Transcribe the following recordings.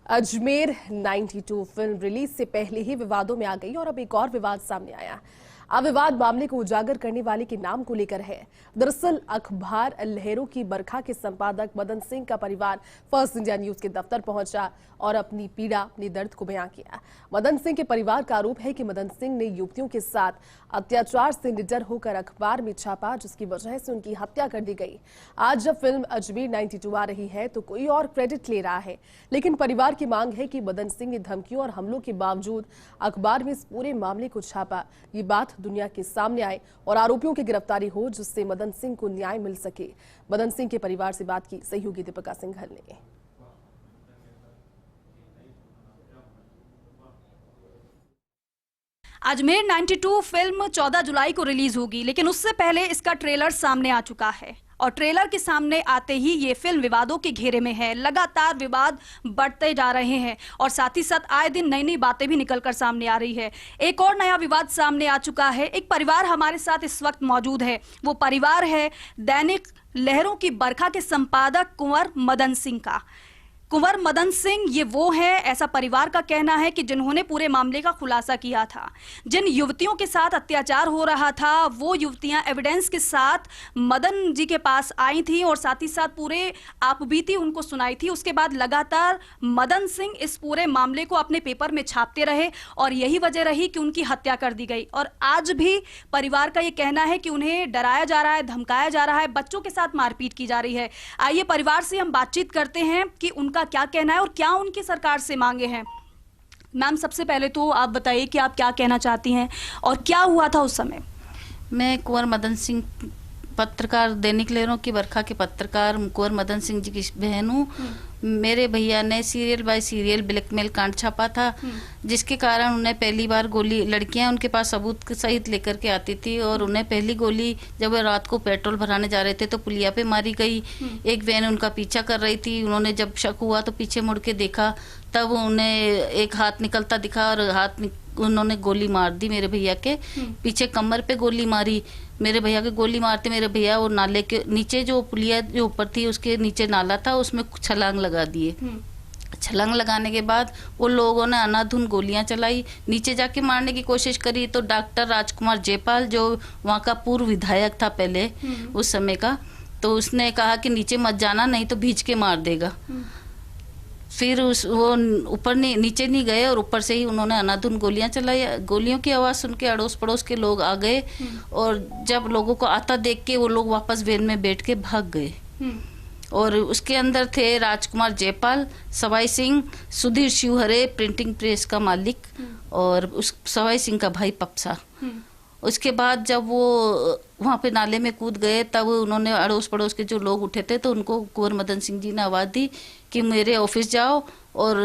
Ajmer 92 film release से पहले ही विवादों में आ गई और अब एक और विवाद सामने आया। अब विवाद मामले को उजागर करने वाले के नाम को लेकर है। दरअसल अखबार लहरों की बरखा के संपादक मदन सिंह का परिवार फर्स्ट इंडिया न्यूज के दफ्तर पहुंचा और अपनी पीड़ा, अपने दर्द को बयां किया। मदन सिंह के परिवार का आरोप है कि मदन सिंह ने युवतियों के साथ अत्याचार से निडर होकर अखबार में छापा, जिसकी वजह से उनकी हत्या कर दी गई। आज जब फिल्म अजमेर 92 आ रही है तो कोई और क्रेडिट ले रहा है, लेकिन परिवार की मांग है कि मदन सिंह ने धमकियों और हमलों के बावजूद अखबार में इस पूरे मामले को छापा। ये बात दुनिया के सामने आए और आरोपियों की गिरफ्तारी हो, जिससे मदन सिंह को न्याय मिल सके। मदन सिंह के परिवार से बात की सहयोगी दीपिका सिंघल ने। अजमेर 92 फिल्म 14 जुलाई को रिलीज होगी, लेकिन उससे पहले इसका ट्रेलर सामने आ चुका है और ट्रेलर के सामने आते ही ये फिल्म विवादों के घेरे में है। लगातार विवाद बढ़ते जा रहे हैं और साथ ही साथ आए दिन नई नई बातें भी निकलकर सामने आ रही है। एक और नया विवाद सामने आ चुका है। एक परिवार हमारे साथ इस वक्त मौजूद है। वो परिवार है दैनिक लहरों की बरखा के संपादक कुंवर मदन सिंह का। कुंवर मदन सिंह ये वो है, ऐसा परिवार का कहना है, कि जिन्होंने पूरे मामले का खुलासा किया था। जिन युवतियों के साथ अत्याचार हो रहा था वो युवतियां एविडेंस के साथ मदन जी के पास आई थी और साथ ही साथ पूरे आपबीती उनको सुनाई थी। उसके बाद लगातार मदन सिंह इस पूरे मामले को अपने पेपर में छापते रहे और यही वजह रही कि उनकी हत्या कर दी गई। और आज भी परिवार का ये कहना है कि उन्हें डराया जा रहा है, धमकाया जा रहा है, बच्चों के साथ मारपीट की जा रही है। आइए परिवार से हम बातचीत करते हैं कि उनका क्या कहना है और क्या उनकी सरकार से मांगे हैं। मैम, सबसे पहले तो आप बताइए कि आप क्या कहना चाहती हैं और क्या हुआ था उस समय। मैं कुंवर मदन सिंह, पत्रकार, दैनिक लहरों की बरखा के पत्रकार कुंवर मदन सिंह जी की बहन हूँ। मेरे भैया ने सीरियल बाय सीरियल ब्लैकमेल कांड छापा था, जिसके कारण उन्हें पहली बार गोली, लड़कियां उनके पास सबूत सहित लेकर के आती थी और उन्हें पहली गोली जब वो रात को पेट्रोल भराने जा रहे थे तो पुलिया पे मारी गई। एक वैन उनका पीछा कर रही थी। उन्होंने जब शक हुआ तो पीछे मुड़ के देखा, तब उन्हें एक हाथ निकलता दिखा और उन्होंने गोली मार दी। मेरे भैया के पीछे कमर पे गोली मारी। मेरे भैया के गोली मारते मेरे भैया वो नाले के नीचे, जो पुलिया जो ऊपर थी उसके नीचे नाला था, उसमें छलांग लगा दिए। छलांग लगाने के बाद वो लोगों ने अनाधुन गोलियां चलाई। नीचे जाके मारने की कोशिश करी तो डॉक्टर राजकुमार जयपाल, जो वहाँ का पूर्व विधायक था पहले उस समय का, तो उसने कहा कि नीचे मत जाना, नहीं तो भींच के मार देगा। फिर वो ऊपर नहीं, नीचे नहीं गए और ऊपर से ही उन्होंने अनाधुन गोलियां चलाई। गोलियों की आवाज़ सुन के अड़ोस पड़ोस के लोग आ गए और जब लोगों को आता देख के वो लोग वापस वैन में बैठ के भाग गए। और उसके अंदर थे राजकुमार जयपाल, सवाई सिंह, सुधीर शिवहरे प्रिंटिंग प्रेस का मालिक और उस सवाई सिंह का भाई पप्सा। उसके बाद जब वो वहाँ पे नाले में कूद गए तब उन्होंने अड़ोस पड़ोस के जो लोग उठे थे तो उनको कुंवर मदन सिंह जी ने आवाज़ दी कि मेरे ऑफिस जाओ और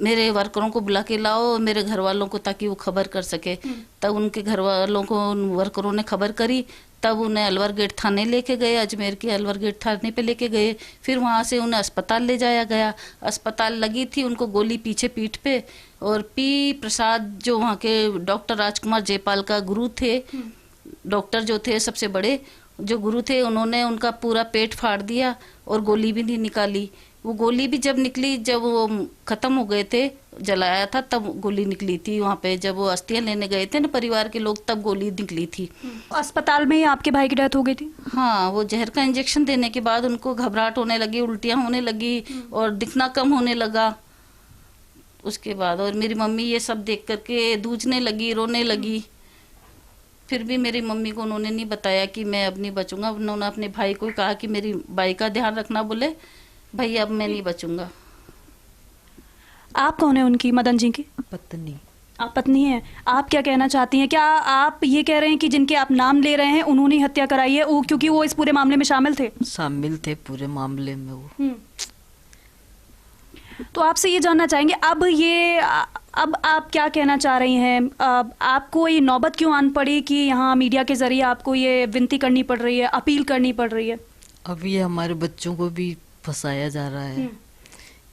मेरे वर्करों को बुला के लाओ, मेरे घर वालों को, ताकि वो खबर कर सके। तब उनके घर वालों को उन वर्करों ने खबर करी। तब उन्हें अलवर गेट थाने लेके गए, अजमेर के अलवर गेट थाने पे लेके गए। फिर वहाँ से उन्हें अस्पताल ले जाया गया। अस्पताल लगी थी उनको गोली पीछे पीठ पे और पी प्रसाद, जो वहाँ के डॉक्टर राजकुमार जयपाल का गुरु थे, डॉक्टर जो थे सबसे बड़े जो गुरु थे, उन्होंने उनका पूरा पेट फाड़ दिया और गोली भी नहीं निकाली। वो गोली भी जब निकली, जब वो खत्म हो गए थे, जलाया था, तब गोली निकली थी। वहाँ पे जब वो अस्थियां लेने गए थे ना परिवार के लोग, तब गोली निकली थी। अस्पताल में ही आपके भाई की डेथ हो गई थी? हाँ, वो जहर का इंजेक्शन देने के बाद उनको घबराहट होने लगी, उल्टियाँ होने लगी और दिखना कम होने लगा उसके बाद। और मेरी मम्मी ये सब देख करके दूझने लगी, रोने लगी। फिर भी मेरी मम्मी को उन्होंने नहीं बताया कि मैं अब नहीं बचूंगा। उन्होंने अपने भाई को कहा कि मेरी भाई का ध्यान रखना, बोले भाई अब मैं नहीं बचूंगा। आप कौन है उनकी, मदन जी की पत्नी? आप पत्नी हैं। आप क्या कहना चाहती हैं? क्या आप ये कह रहे हैं कि जिनके आप नाम ले रहे हैं उन्होंने हत्या कराई है, वो क्योंकि वो इस पूरे मामले में शामिल थे? शामिल थे पूरे मामले में वो। तो आपसे ये जानना चाहेंगे, अब आप क्या कहना चाह रही हैं? आपको ये नौबत क्यों आन पड़ी कि यहाँ मीडिया के जरिए आपको ये विनती करनी पड़ रही है, अपील करनी पड़ रही है? अब ये हमारे बच्चों को भी फंसाया जा रहा है।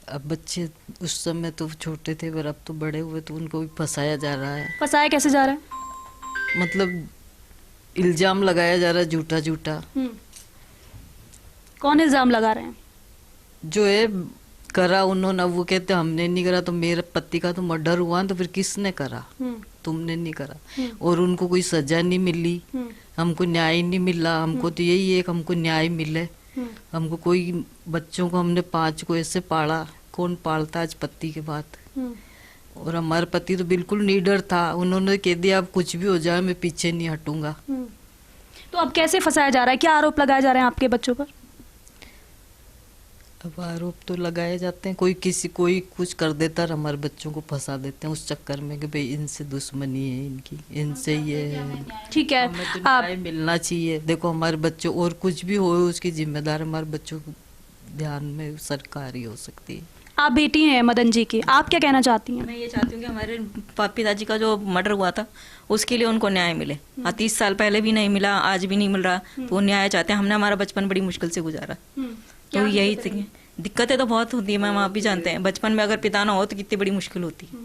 अब बच्चे उस समय तो छोटे थे पर अब तो बड़े हुए, तो उनको भी फंसाया जा रहा है। फंसाया कैसे जा रहा है? मतलब इल्जाम लगाया जा रहा है, झूठा झूठा। कौन इल्जाम लगा रहे हैं? जो है करा उन्होंने, वो कहते हमने नहीं करा, तो मेरे पति का तो मर्डर हुआ तो फिर किसने करा? तुमने नहीं करा। और उनको कोई सजा नहीं मिली, हमको न्याय नहीं मिला। हमको तो यही है कि हमको न्याय मिले। हमको कोई, बच्चों को हमने 5 को ऐसे पाला, कौन पालता आज पति के बाद? और हमारा पति तो बिल्कुल निडर था, उन्होंने कह दिया अब कुछ भी हो जाए मैं पीछे नहीं हटूंगा। तो अब कैसे फंसाया जा रहा है, क्या आरोप लगाए जा रहे हैं आपके बच्चों पर? अब आरोप तो लगाए जाते हैं, कोई कुछ कर देता और हमारे बच्चों को फंसा देते हैं उस चक्कर में कि भाई इनसे दुश्मनी है, इनकी इनसे ये है। ठीक है, हमें तो न्याय मिलना चाहिए। देखो हमारे बच्चों, और कुछ भी हो उसकी जिम्मेदार हमारे बच्चों को ध्यान में सरकार ही हो सकती है। आप बेटी हैं मदन जी की, आप क्या कहना चाहती हैं? मैं ये चाहती हूँ कि हमारे पिताजी का जो मर्डर हुआ था उसके लिए उनको न्याय मिले। 30 साल पहले भी नहीं मिला, आज भी नहीं मिल रहा, तो वो न्याय चाहते हैं। हमने हमारा बचपन बड़ी मुश्किल से गुजारा, तो यही दिक्कतें तो बहुत होती है मैम, आप भी जानते हैं। बचपन में अगर पिता ना हो तो कितनी बड़ी मुश्किल होती है।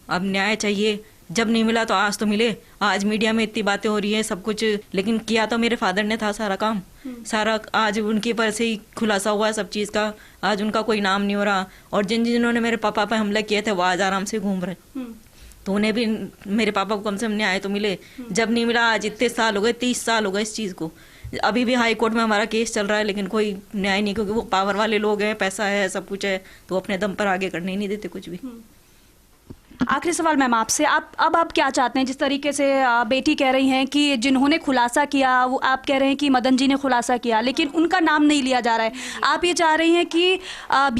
अब न्याय चाहिए, जब नहीं मिला तो आज तो मिले। आज मीडिया में इतनी बातें हो रही है सब कुछ, लेकिन किया तो मेरे फादर ने था सारा काम, सारा आज उनके पर से ही खुलासा हुआ सब चीज़ का। आज उनका कोई नाम नहीं हो रहा, और जिन्होंने मेरे पापा पे हमला किए थे वो आज आराम से घूम रहे। तो उन्हें भी, मेरे पापा को कम से कम न्याय तो मिले। जब नहीं मिला, आज इतने साल हो गए, 30 साल हो गए इस चीज़ को। अभी भी हाई कोर्ट में हमारा केस चल रहा है, लेकिन कोई न्याय नहीं, क्योंकि वो पावर वाले लोग हैं, पैसा है, सब कुछ है, तो अपने दम पर आगे करने ही नहीं देते कुछ भी। आखिरी सवाल मैम आपसे, आप क्या चाहते हैं? जिस तरीके से बेटी कह रही हैं कि जिन्होंने खुलासा किया, वो आप कह रहे हैं कि मदन जी ने खुलासा किया, लेकिन उनका नाम नहीं लिया जा रहा है। आप ये चाह रही हैं कि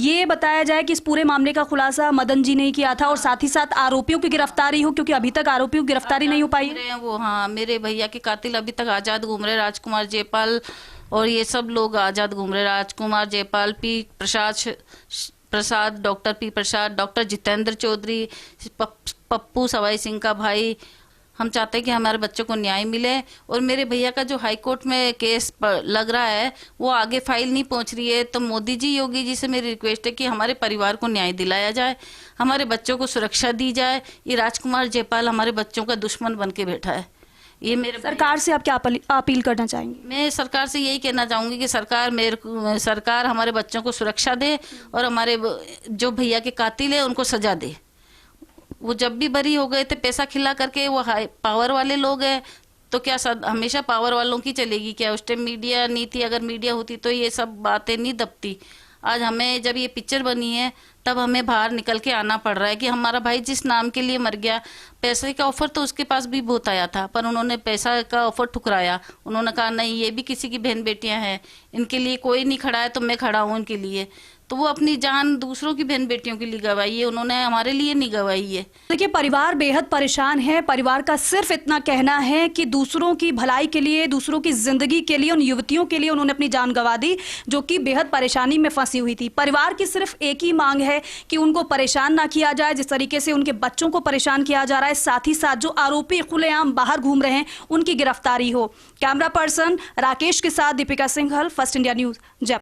ये बताया जाए कि इस पूरे मामले का खुलासा मदन जी ने किया था, और साथ ही साथ आरोपियों की गिरफ्तारी हो, क्योंकि अभी तक आरोपियों की गिरफ्तारी नहीं हो पाई है। वो हाँ, मेरे भैया के कातिल अभी तक आजाद घूम रहे, राजकुमार जयपाल और ये सब लोग आजाद घूम रहे। राजकुमार जयपाल, पी प्रसाद, डॉक्टर पी प्रसाद, डॉक्टर जितेंद्र चौधरी, पप्पू सवाई सिंह का भाई। हम चाहते हैं कि हमारे बच्चों को न्याय मिले, और मेरे भैया का जो हाई कोर्ट में केस लग रहा है वो आगे फाइल नहीं पहुंच रही है। तो मोदी जी, योगी जी से मेरी रिक्वेस्ट है कि हमारे परिवार को न्याय दिलाया जाए, हमारे बच्चों को सुरक्षा दी जाए। ये राजकुमार जयपाल हमारे बच्चों का दुश्मन बन के बैठा है। ये मेरे सरकार से आप क्या अपील करना चाहेंगे? मैं सरकार से यही कहना चाहूँगी कि सरकार हमारे बच्चों को सुरक्षा दे, और हमारे जो भैया के कातिल है उनको सजा दे। वो जब भी बरी हो गए थे पैसा खिला करके, वो हाई पावर वाले लोग हैं, तो क्या हमेशा पावर वालों की चलेगी क्या? उस टाइम मीडिया नहीं थी, अगर मीडिया होती तो ये सब बातें नहीं दबती। आज हमें जब ये पिक्चर बनी है तब हमें बाहर निकल के आना पड़ रहा है कि हमारा भाई जिस नाम के लिए मर गया, पैसे का ऑफर तो उसके पास भी बहुत आया था, पर उन्होंने पैसा का ऑफर ठुकराया। उन्होंने कहा नहीं, ये भी किसी की बहन बेटियां हैं, इनके लिए कोई नहीं खड़ा है तो मैं खड़ा हूँ इनके लिए। तो वो अपनी जान दूसरों की बहन बेटियों के लिए गवाई है, उन्होंने हमारे लिए नहीं गवाई है। देखिए, परिवार बेहद परेशान है। परिवार का सिर्फ इतना कहना है कि दूसरों की भलाई के लिए, दूसरों की जिंदगी के लिए, उन युवतियों के लिए उन्होंने अपनी जान गंवा दी जो कि बेहद परेशानी में फंसी हुई थी। परिवार की सिर्फ एक ही मांग है कि उनको परेशान ना किया जाए, जिस तरीके से उनके बच्चों को परेशान किया जा रहा है। साथ ही साथ जो आरोपी खुलेआम बाहर घूम रहे हैं उनकी गिरफ्तारी हो। कैमरा पर्सन राकेश के साथ Deepika Singhal, first India news, Jaipur.